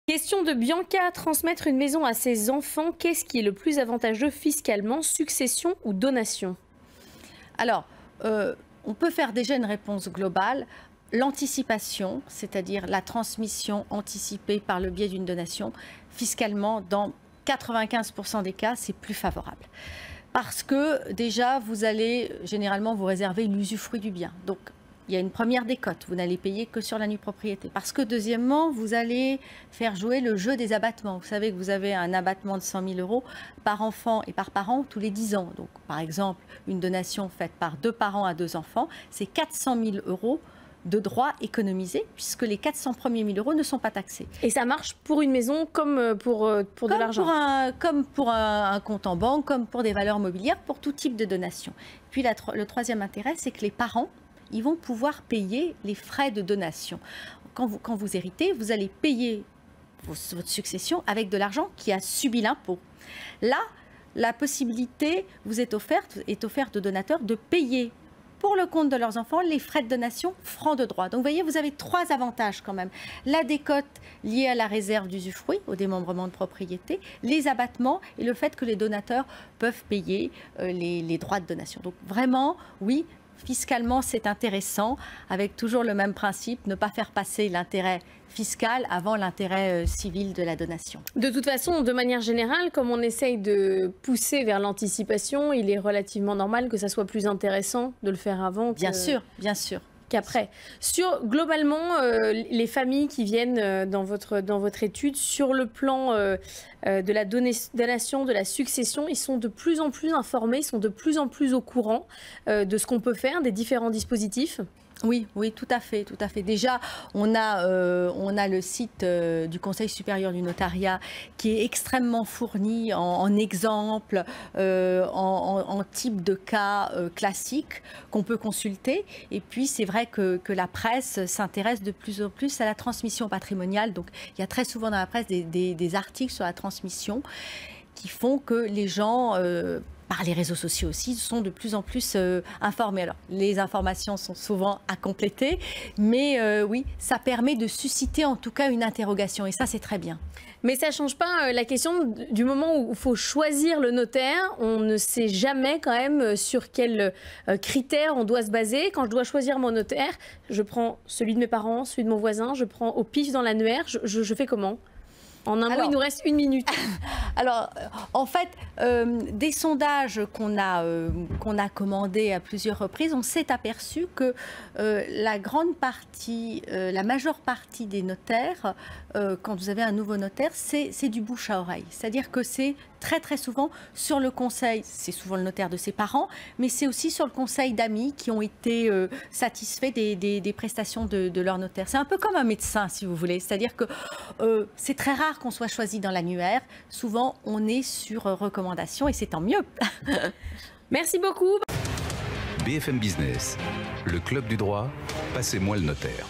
Question de Bianca, transmettre une maison à ses enfants, qu'est-ce qui est le plus avantageux fiscalement, succession ou donation? Alors, on peut faire déjà une réponse globale. L'anticipation, c'est-à-dire la transmission anticipée par le biais d'une donation, fiscalement, dans 95% des cas, c'est plus favorable. Parce que déjà, vous allez généralement vous réserver l'usufruit du bien. Donc, il y a une première décote, vous n'allez payer que sur la nue propriété. Parce que deuxièmement, vous allez faire jouer le jeu des abattements. Vous savez que vous avez un abattement de 100 000 euros par enfant et par parent tous les 10 ans. Donc par exemple, une donation faite par 2 parents à 2 enfants, c'est 400 000 euros de droits économisés, puisque les 400 premiers 1000 euros ne sont pas taxés. Et ça marche pour une maison comme pour de l'argent? Comme pour un compte en banque, comme pour des valeurs mobilières, pour tout type de donation. Puis le troisième intérêt, c'est que les parents, ils vont pouvoir payer les frais de donation. Quand vous héritez, vous allez payer votre succession avec de l'argent qui a subi l'impôt. Là, la possibilité vous est offerte aux donateurs de payer pour le compte de leurs enfants les frais de donation francs de droit. Donc vous voyez, vous avez 3 avantages quand même. La décote liée à la réserve d'usufruit, au démembrement de propriété, les abattements et le fait que les donateurs peuvent payer les droits de donation. Donc vraiment, oui, fiscalement, c'est intéressant, avec toujours le même principe, ne pas faire passer l'intérêt fiscal avant l'intérêt civil de la donation. De toute façon, de manière générale, comme on essaye de pousser vers l'anticipation, il est relativement normal que ça soit plus intéressant de le faire avant. Bien sûr, bien sûr. Qu'après. Globalement, les familles qui viennent dans votre étude, sur le plan de la donation, de la succession, ils sont de plus en plus informés, ils sont de plus en plus au courant de ce qu'on peut faire, des différents dispositifs. Oui, oui, tout à fait, tout à fait. Déjà, on a le site du Conseil supérieur du notariat qui est extrêmement fourni en exemples, en type de cas classiques qu'on peut consulter. Et puis, c'est vrai que la presse s'intéresse de plus en plus à la transmission patrimoniale. Donc, il y a très souvent dans la presse des articles sur la transmission qui font que les gens par les réseaux sociaux aussi, sont de plus en plus informés. Alors, les informations sont souvent à compléter, mais oui, ça permet de susciter en tout cas une interrogation, et ça, c'est très bien. Mais ça ne change pas la question du moment où il faut choisir le notaire. On ne sait jamais quand même sur quels critères on doit se baser. Quand je dois choisir mon notaire, je prends celui de mes parents, celui de mon voisin, je prends au pif dans l'annuaire, je fais comment ? En un mot, il nous reste 1 minute. Alors, en fait, des sondages qu'on a commandés à plusieurs reprises, on s'est aperçu que la majeure partie des notaires, quand vous avez un nouveau notaire, c'est du bouche à oreille. C'est-à-dire que c'est très très souvent sur le conseil, c'est souvent le notaire de ses parents, mais c'est aussi sur le conseil d'amis qui ont été satisfaits des prestations de leur notaire. C'est un peu comme un médecin, si vous voulez. C'est-à-dire que c'est très rare qu'on soit choisi dans l'annuaire. Souvent, on est sur recommandation et c'est tant mieux. Merci beaucoup. BFM Business, le club du droit, passez-moi le notaire.